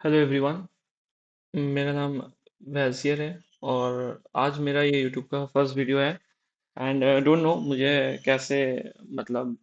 Hello everyone. मेरा नाम वैसियर है और आज मेरा ये यूट्यूब का फर्स्ट वीडियो है। एंड डोंट नो मुझे कैसे मतलब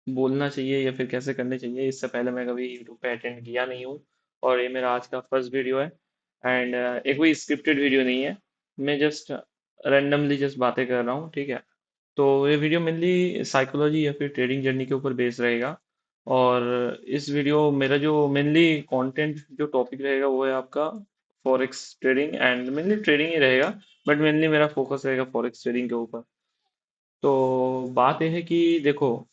बोलना चाहिए या फिर कैसे करने चाहिए। इससे पहले मैं कभी यूट्यूब पे अटेंड किया नहीं हूँ और ये मेरा आज का फर्स्ट वीडियो है। एंड एक कोई स्क्रिप्टेड वीडियो नहीं है। मैं जस्ट रैंडमली जस्ट बातें कर रहा हूँ, ठीक है। तो ये वीडियो मेनली साइकोलॉजी या फिर ट्रेडिंग जर्नी के ऊपर बेस्ड रहेगा। और इस वीडियो मेरा जो मेनली कंटेंट जो टॉपिक रहेगा वो है आपका forex trading and mainly trading ही रहेगा। बट मेनली मेरा फोकस रहेगा फॉरेक्स ट्रेडिंग के ऊपर। तो बात यह है कि देखो,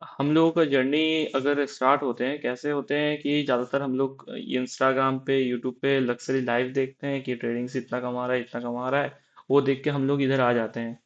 हम लोगों का जर्नी अगर स्टार्ट होते हैं कैसे होते हैं कि ज़्यादातर हम लोग इंस्टाग्राम पे यूट्यूब पे लक्सरी लाइव देखते हैं कि ट्रेडिंग से इतना कमा रहा है इतना कमा रहा है। वो देख के हम लोग इधर आ जाते हैं।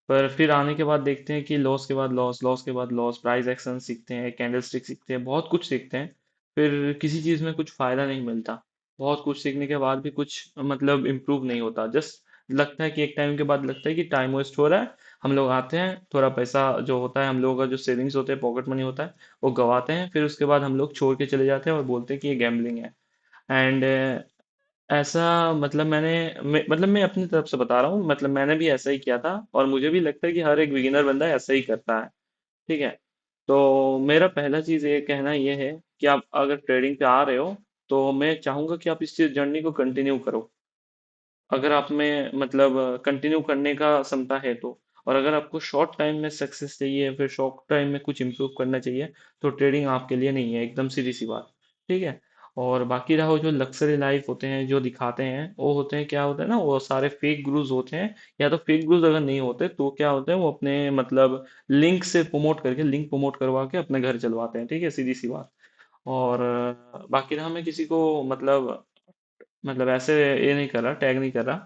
पर फिर आने के बाद देखते हैं कि लॉस के बाद लॉस, लॉस के बाद लॉस, प्राइस एक्शन सीखते हैं, कैंडल स्टिक सीखते हैं, बहुत कुछ सीखते हैं। फिर किसी चीज़ में कुछ फायदा नहीं मिलता। बहुत कुछ सीखने के बाद भी कुछ मतलब इम्प्रूव नहीं होता। जस्ट लगता है कि एक टाइम के बाद लगता है कि टाइम वेस्ट हो रहा है। हम लोग आते हैं, थोड़ा पैसा जो होता है हम लोगों का जो सेविंग्स होते हैं, पॉकेट मनी होता है, वो गवाते हैं। फिर उसके बाद हम लोग छोड़ के चले जाते हैं और बोलते हैं कि ये गैम्बलिंग है। एंड ऐसा मतलब मतलब मैं अपनी तरफ से बता रहा हूँ, मतलब मैंने भी ऐसा ही किया था और मुझे भी लगता है कि हर एक बिगिनर बंदा ऐसा ही करता है, ठीक है। तो मेरा पहला चीज ये कहना ये है कि आप अगर ट्रेडिंग पे आ रहे हो तो मैं चाहूंगा कि आप इस जर्नी को कंटिन्यू करो। अगर आप में मतलब कंटिन्यू करने का क्षमता है तो। और अगर आपको शॉर्ट टाइम में सक्सेस चाहिए, फिर शॉर्ट टाइम में कुछ इम्प्रूव करना चाहिए, तो ट्रेडिंग आपके लिए नहीं है, एकदम सीधी सी बात, ठीक है। और बाकी रहा जो लग्जरी लाइफ होते हैं जो दिखाते हैं, वो होते हैं क्या होता है ना, वो सारे फेक गुरुज होते हैं। या तो फेक गुरुज अगर नहीं होते तो क्या होते हैं, वो अपने मतलब लिंक से प्रमोट करके, लिंक प्रमोट करवा के अपने घर चलवाते हैं, ठीक है, सीधी सी बात। और बाकी रहा मैं किसी को मतलब ऐसे ये नहीं कर रहा, टैग नहीं कर रहा।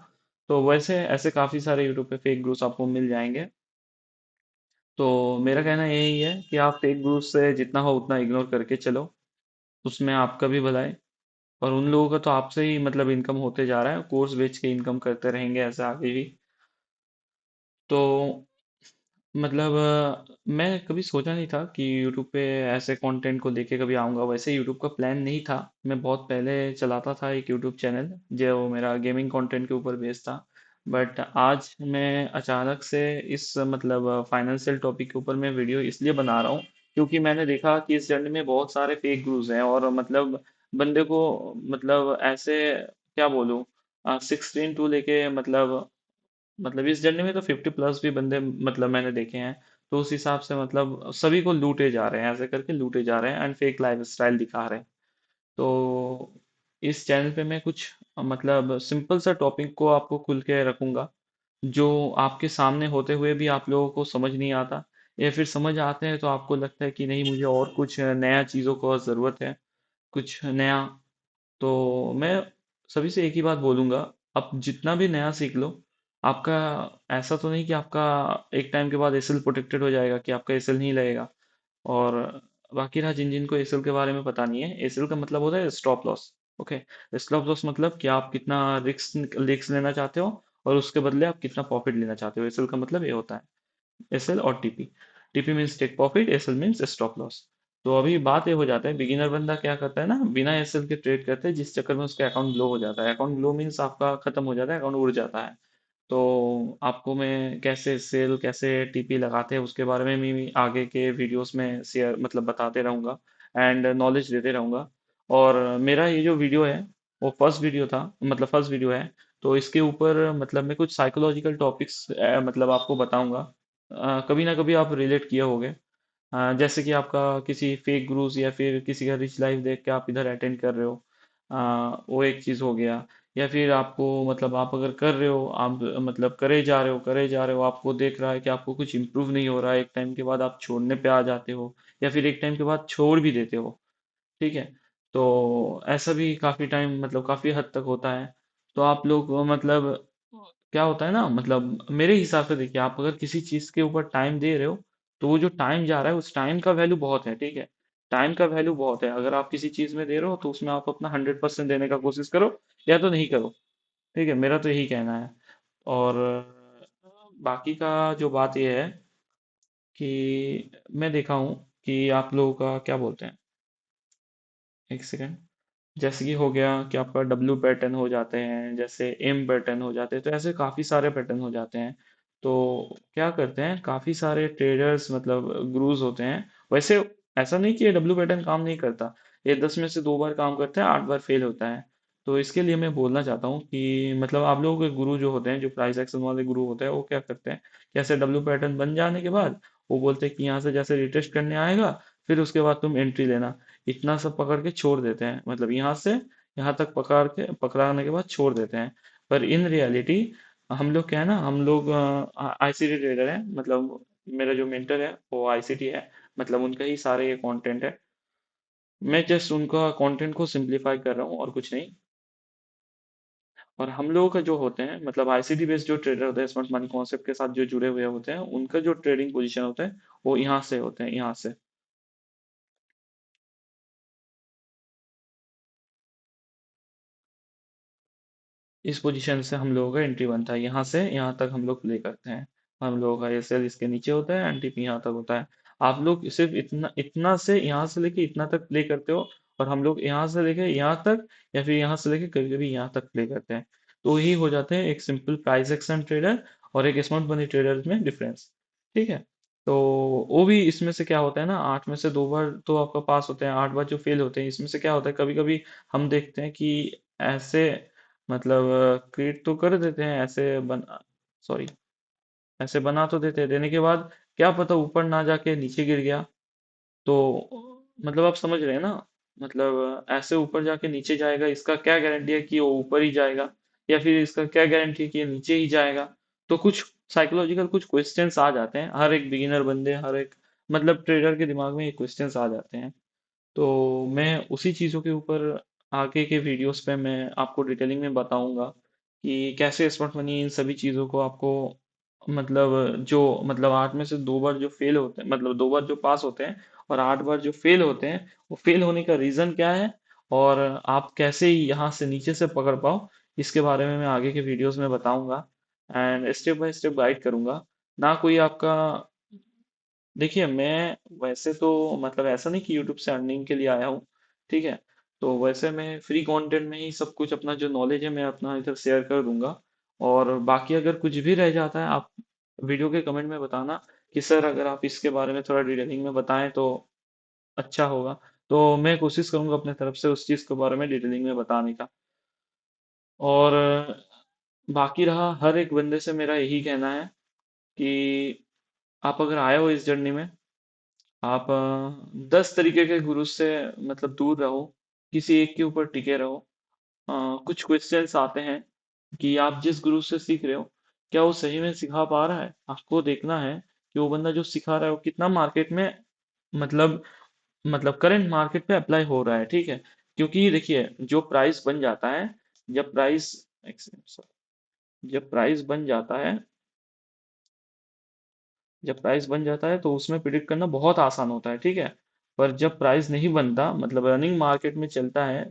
तो वैसे ऐसे काफी सारे यूट्यूब पे फेक ग्रुप्स आपको मिल जाएंगे। तो मेरा कहना यही है कि आप फेक ग्रुप से जितना हो उतना इग्नोर करके चलो, उसमें आपका भी भला है। और उन लोगों का तो आपसे ही मतलब इनकम होते जा रहा है, कोर्स बेच के इनकम करते रहेंगे ऐसे आगे भी। तो मतलब मैं कभी सोचा नहीं था कि यूट्यूब पे ऐसे कंटेंट को लेके कभी आऊँगा। वैसे यूट्यूब का प्लान नहीं था। मैं बहुत पहले चलाता था एक यूट्यूब चैनल जो मेरा गेमिंग कंटेंट के ऊपर बेस्ड था। बट आज मैं अचानक से इस मतलब फाइनेंशियल टॉपिक के ऊपर मैं वीडियो इसलिए बना रहा हूँ क्योंकि मैंने देखा कि इस जर्नी में बहुत सारे फेक गुरुज हैं। और मतलब बंदे को मतलब ऐसे क्या बोलूँ, 16 टू लेके मतलब इस जर्नी में तो 50 प्लस भी बंदे मतलब मैंने देखे हैं। तो उस हिसाब से मतलब सभी को लूटे जा रहे हैं, ऐसे करके लूटे जा रहे हैं एंड फेक लाइफ स्टाइल दिखा रहे हैं। तो इस चैनल पे मैं कुछ मतलब सिंपल सा टॉपिक को आपको खुल के रखूंगा, जो आपके सामने होते हुए भी आप लोगों को समझ नहीं आता, या फिर समझ आते हैं तो आपको लगता है कि नहीं, मुझे और कुछ नया चीज़ों को ज़रूरत है, कुछ नया। तो मैं सभी से एक ही बात बोलूंगा, आप जितना भी नया सीख लो, आपका ऐसा तो नहीं कि आपका एक टाइम के बाद एसएल प्रोटेक्टेड हो जाएगा, कि आपका एसएल नहीं लगेगा। और बाकी रहा जिन जिन को एसएल के बारे में पता नहीं है, एसएल का मतलब होता है stop loss. Okay, stop loss मतलब कि आप कितना रिस्क रिस्क लेना चाहते हो और उसके बदले आप कितना प्रॉफिट लेना चाहते हो, एसएल का मतलब ये होता है। एसएल और TP. TP means take profit, SL means stop loss. तो अभी बात ये हो जाता है, बिगिनर बंदा क्या करता है ना, बिना एसएल के ट्रेड करते हैं, जिस चक्कर में उसका अकाउंट ब्लो हो जाता है। अकाउंट ब्लो मीन्स आपका खत्म हो जाता है, अकाउंट उड़ जाता है। तो आपको मैं कैसे सेल कैसे टीपी लगाते हैं उसके बारे में भी आगे के वीडियोस में शेयर मतलब बताते रहूंगा एंड नॉलेज देते रहूंगा। और मेरा ये जो वीडियो है वो फर्स्ट वीडियो था, मतलब फर्स्ट वीडियो है। तो इसके ऊपर मतलब मैं कुछ साइकोलॉजिकल टॉपिक्स मतलब आपको बताऊंगा। कभी ना कभी आप रिलेट किए होंगे। जैसे कि आपका किसी फेक गुरुज या फिर किसी का रिच लाइफ देख के आप इधर अटेंड कर रहे हो, वो एक चीज हो गया। या फिर आपको मतलब आप अगर कर रहे हो, आप मतलब करे जा रहे हो, आपको देख रहा है कि आपको कुछ इम्प्रूव नहीं हो रहा है, एक टाइम के बाद आप छोड़ने पे आ जाते हो, या फिर एक टाइम के बाद छोड़ भी देते हो, ठीक है। तो ऐसा भी काफी टाइम मतलब काफी हद तक होता है। तो आप लोग मतलब क्या होता है ना, मतलब मेरे हिसाब से देखिए, आप अगर किसी चीज के ऊपर टाइम दे रहे हो तो वो जो टाइम जा रहा है उस टाइम का वैल्यू बहुत है, ठीक है। टाइम का वैल्यू बहुत है। अगर आप किसी चीज में दे रहे हो तो उसमें आप अपना 100% देने का कोशिश करो, या तो नहीं करो, ठीक है। मेरा तो यही कहना है। और बाकी का जो बात यह है कि मैं देखा हूँ कि आप लोगों का क्या बोलते हैं, एक सेकेंड। जैसे कि हो गया कि आपका डब्ल्यू पैटर्न हो जाते हैं, जैसे एम पैटर्न हो जाते हैं, तो ऐसे काफ़ी सारे पैटर्न हो जाते हैं। तो क्या करते हैं, काफ़ी सारे ट्रेडर्स मतलब गुरुज होते हैं। वैसे ऐसा नहीं कि ये डब्ल्यू पैटर्न काम नहीं करता, ये 10 में से 2 बार काम करता है, 8 बार फेल होता है। तो इसके लिए मैं बोलना चाहता हूँ कि मतलब आप लोगों के गुरु जो होते हैं, जो प्राइस एक्शन वाले गुरु होते हैं, वो क्या करते हैं कि ऐसे डब्ल्यू पैटर्न बन जाने के बाद वो बोलते हैं कि यहाँ से जैसे रिटेस्ट करने आएगा, फिर उसके बाद तुम एंट्री लेना। इतना सब पकड़ के छोड़ देते हैं, मतलब यहाँ से यहाँ तक पकड़ाने के बाद छोड़ देते हैं। पर इन रियलिटी हम लोग क्या है ना, हम लोग आईसीटी ट्रेडर है, मतलब मेरा जो मेंटर है वो आईसीटी है, मतलब उनका ही सारे ये कंटेंट है। मैं जस्ट उनका कंटेंट को सिंप्लीफाई कर रहा हूँ और कुछ नहीं। और हम लोगों का जो होते हैं मतलब आईसीटी बेस्ड जो ट्रेडर होते हैं, स्मार्ट मनी कॉन्सेप्ट के साथ जो जुड़े हुए होते हैं, उनका जो ट्रेडिंग पोजीशन होता है वो यहाँ से होते हैं, यहाँ से। इस पोजीशन से हम लोगों का एंट्री बनता है, यहाँ से यहाँ तक हम लोग प्ले करते हैं। हम लोगों का ये सेल इसके नीचे होता है, एनटीपी यहाँ तक होता है। आप लोग सिर्फ इतना इतना से यहाँ से लेके इतना तक प्ले करते हो, और हम लोग यहाँ से लेके यहाँ तक, या फिर यहाँ से लेके कभी कभी यहाँ तक प्ले करते हैं। तो ही हो जाते हैं एक सिंपल प्राइस एक्शन ट्रेडर और एक स्मार्ट मनी ट्रेडर में डिफरेंस। ठीक है। तो वो भी इसमें से क्या होता है ना, 8 में से 2 बार तो आपका पास होते हैं, 8 बार जो फेल होते हैं, इसमें से क्या होता है कभी कभी हम देखते हैं कि ऐसे मतलब क्रिएट तो कर देते हैं, ऐसे सॉरी, ऐसे बना तो देते हैं, देने के बाद क्या पता ऊपर ना जाके नीचे गिर गया। तो मतलब आप समझ रहे हैं ना, मतलब ऐसे ऊपर जाके नीचे जाएगा, इसका क्या गारंटी है कि वो ऊपर ही जाएगा, या फिर इसका क्या गारंटी है कि ये नीचे ही जाएगा। तो कुछ साइकोलॉजिकल कुछ क्वेश्चंस आ जाते हैं, हर एक बिगिनर बंदे, हर एक मतलब ट्रेडर के दिमाग में ये क्वेश्चंस आ जाते हैं। तो मैं उसी चीज़ों के ऊपर आगे के वीडियोस पे मैं आपको डिटेलिंग में बताऊंगा कि कैसे स्मार्ट मनी इन सभी चीज़ों को आपको मतलब जो मतलब 8 में से 2 बार जो फेल होते हैं, मतलब 2 बार जो पास होते हैं और 8 बार जो फेल होते हैं, वो फेल होने का रीज़न क्या है, और आप कैसे यहाँ से नीचे से पकड़ पाओ, इसके बारे में मैं आगे के वीडियोस में बताऊंगा and step by step guide करूंगा। ना कोई आपका, देखिए मैं वैसे तो मतलब ऐसा नहीं कि यूट्यूब से अर्निंग के लिए आया हूँ। ठीक है। तो वैसे मैं फ्री कंटेंट में ही सब कुछ अपना जो नॉलेज है मैं अपना इधर शेयर कर दूंगा। और बाकी अगर कुछ भी रह जाता है, आप वीडियो के कमेंट में बताना कि सर अगर आप इसके बारे में थोड़ा डिटेलिंग में बताएं तो अच्छा होगा। तो मैं कोशिश करूंगा अपने तरफ से उस चीज़ के बारे में डिटेलिंग में बताने का। और बाकी रहा हर एक बंदे से मेरा यही कहना है कि आप अगर आए हो इस जर्नी में, आप 10 तरीके के गुरु से मतलब दूर रहो, किसी एक के ऊपर टिके रहो। कुछ क्वेश्चंस आते हैं कि आप जिस गुरु से सीख रहे हो, क्या वो सही में सिखा पा रहा है, आपको देखना है कि वो बंदा जो सिखा रहा है वो कितना मार्केट में मतलब करंट मार्केट पे अप्लाई हो रहा है। ठीक है। क्योंकि देखिए जो प्राइस बन जाता है, जब प्राइस जब प्राइस बन जाता है जब प्राइस बन जाता है तो उसमें प्रिडिक्ट करना बहुत आसान होता है। ठीक है। पर जब प्राइस नहीं बनता, मतलब रनिंग मार्केट में चलता है,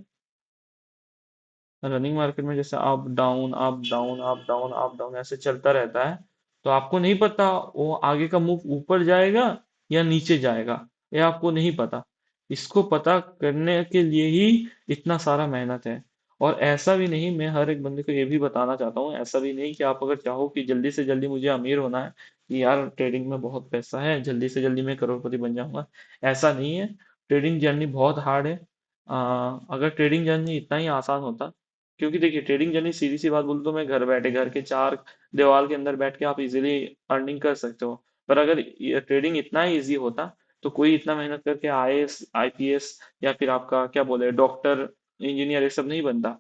रनिंग मार्केट में जैसे up down up down up down up down ऐसे चलता रहता है, तो आपको नहीं पता वो आगे का मूव ऊपर जाएगा या नीचे जाएगा, ये आपको नहीं पता। इसको पता करने के लिए ही इतना सारा मेहनत है। और ऐसा भी नहीं, मैं हर एक बंदे को ये भी बताना चाहता हूँ, ऐसा भी नहीं कि आप अगर चाहो कि जल्दी से जल्दी मुझे अमीर होना है, कि यार ट्रेडिंग में बहुत पैसा है, जल्दी से जल्दी मैं करोड़पति बन जाऊंगा, ऐसा नहीं है। ट्रेडिंग जर्नी बहुत हार्ड है। अगर ट्रेडिंग जर्नी इतना ही आसान होता, क्योंकि देखिए ट्रेडिंग जर्नी सीधी सी बात बोलूं तो मैं घर बैठे, घर के चार दीवार के अंदर बैठ के आप इजीली अर्निंग कर सकते हो। पर अगर ये ट्रेडिंग इतना ही इजी होता, तो कोई इतना मेहनत करके आईएएस आईपीएस या फिर आपका क्या बोले डॉक्टर इंजीनियर ये सब नहीं बनता।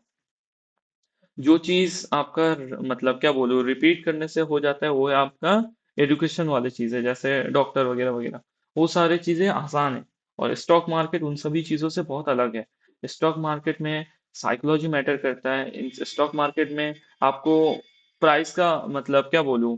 जो चीज आपका मतलब क्या बोलूं रिपीट करने से हो जाता है, वो है आपका एजुकेशन वाली चीजें, जैसे डॉक्टर वगैरह वगैरह, वो सारी चीजें आसान है। और स्टॉक मार्केट उन सभी चीजों से बहुत अलग है। स्टॉक मार्केट में साइकोलॉजी मैटर करता है। स्टॉक मार्केट में आपको प्राइस का मतलब क्या बोलूं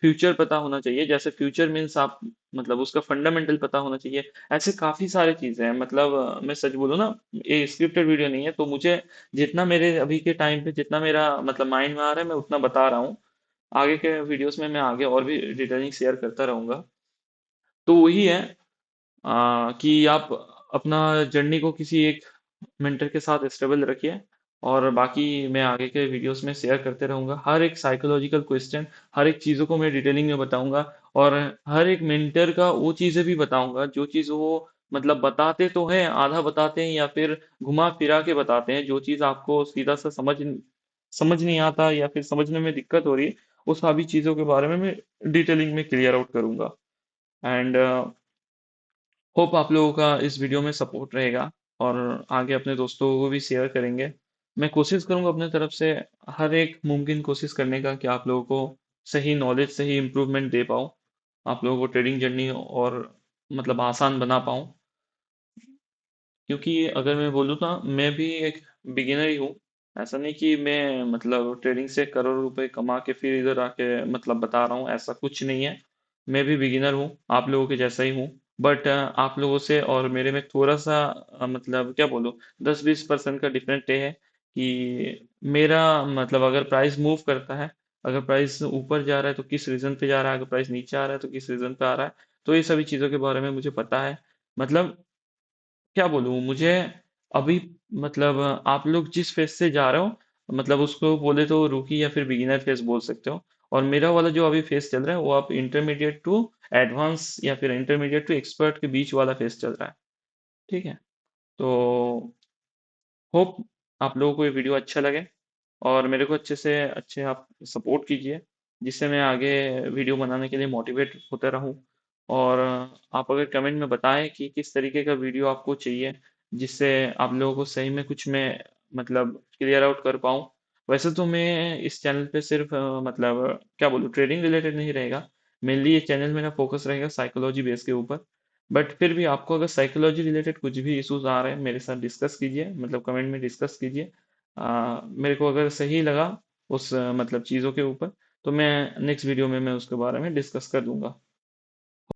फ्यूचर पता होना चाहिए, जैसे फ्यूचर मीन्स आप मतलब उसका फंडामेंटल पता होना चाहिए। ऐसे काफी सारी चीजें हैं, मतलब मैं सच बोलूं ना, ये स्क्रिप्टेड वीडियो नहीं है, तो मुझे जितना मेरे अभी के टाइम पे जितना मेरा मतलब माइंड में आ रहा है मैं उतना बता रहा हूँ। आगे के वीडियोस में मैं आगे और भी डिटेलिंग शेयर करता रहूंगा। तो वही है कि आप अपना जर्नी को किसी एक मेंटर के साथ स्टेबल रखिए। और बाकी मैं आगे के वीडियोस में शेयर करते रहूंगा, हर एक साइकोलॉजिकल क्वेश्चन, हर एक चीज़ों को मैं डिटेलिंग में बताऊंगा। और हर एक मेंटर का वो चीज़ें भी बताऊंगा जो चीज़ वो मतलब बताते तो हैं, आधा बताते हैं या फिर घुमा फिरा के बताते हैं, जो चीज़ आपको सीधा सा समझ नहीं आता या फिर समझने में दिक्कत हो रही है, वो सभी चीज़ों के बारे में मैं डिटेलिंग में क्लियर आउट करूंगा। एंड होप आप लोगों का इस वीडियो में सपोर्ट रहेगा और आगे अपने दोस्तों को भी शेयर करेंगे। मैं कोशिश करूंगा अपने तरफ से हर एक मुमकिन कोशिश करने का कि आप लोगों को सही नॉलेज, सही इम्प्रूवमेंट दे पाऊँ, आप लोगों को ट्रेडिंग जर्नी और मतलब आसान बना पाऊँ। क्योंकि अगर मैं बोलूँ ना, मैं भी एक बिगिनर ही हूँ। ऐसा नहीं कि मैं मतलब ट्रेडिंग से करोड़ रुपए कमा के फिर इधर आके मतलब बता रहा हूँ, ऐसा कुछ नहीं है। मैं भी बिगिनर हूँ, आप लोगों के जैसा ही हूँ। बट आप लोगों से और मेरे में थोड़ा सा मतलब क्या बोलूँ, 10-20% का डिफरेंट ये है कि मेरा मतलब अगर प्राइस मूव करता है, अगर प्राइस ऊपर जा रहा है तो किस रीजन पे जा रहा है, अगर प्राइस नीचे आ रहा है तो किस रीजन पे आ रहा है। तो ये सभी चीज़ों के बारे में मुझे पता है। मतलब क्या बोलूँ मुझे अभी मतलब आप लोग जिस फेज से जा रहे हो, मतलब उसको बोले तो रूकी या फिर बिगिनर फेज बोल सकते हो। और मेरा वाला जो अभी फेज चल रहा है वो आप इंटरमीडिएट टू एडवांस या फिर इंटरमीडिएट टू एक्सपर्ट के बीच वाला फेज चल रहा है। ठीक है। तो होप आप लोगों को ये वीडियो अच्छा लगे और मेरे को अच्छे से अच्छे आप सपोर्ट कीजिए, जिससे मैं आगे वीडियो बनाने के लिए मोटिवेट होता रहूं। और आप अगर कमेंट में बताएं कि किस तरीके का वीडियो आपको चाहिए, जिससे आप लोगों को सही में कुछ मैं मतलब क्लियर आउट कर पाऊँ। वैसे तो मैं इस चैनल पे सिर्फ मतलब क्या बोलूँ, ट्रेडिंग रिलेटेड नहीं रहेगा। मेनली ये चैनल मेरा फोकस रहेगा साइकोलॉजी बेस के ऊपर। बट फिर भी आपको अगर साइकोलॉजी रिलेटेड कुछ भी इश्यूज आ रहे हैं, मेरे साथ डिस्कस कीजिए, मतलब कमेंट में डिस्कस कीजिए। मेरे को अगर सही लगा उस मतलब चीज़ों के ऊपर, तो मैं नेक्स्ट वीडियो में मैं उसके बारे में डिस्कस कर दूंगा।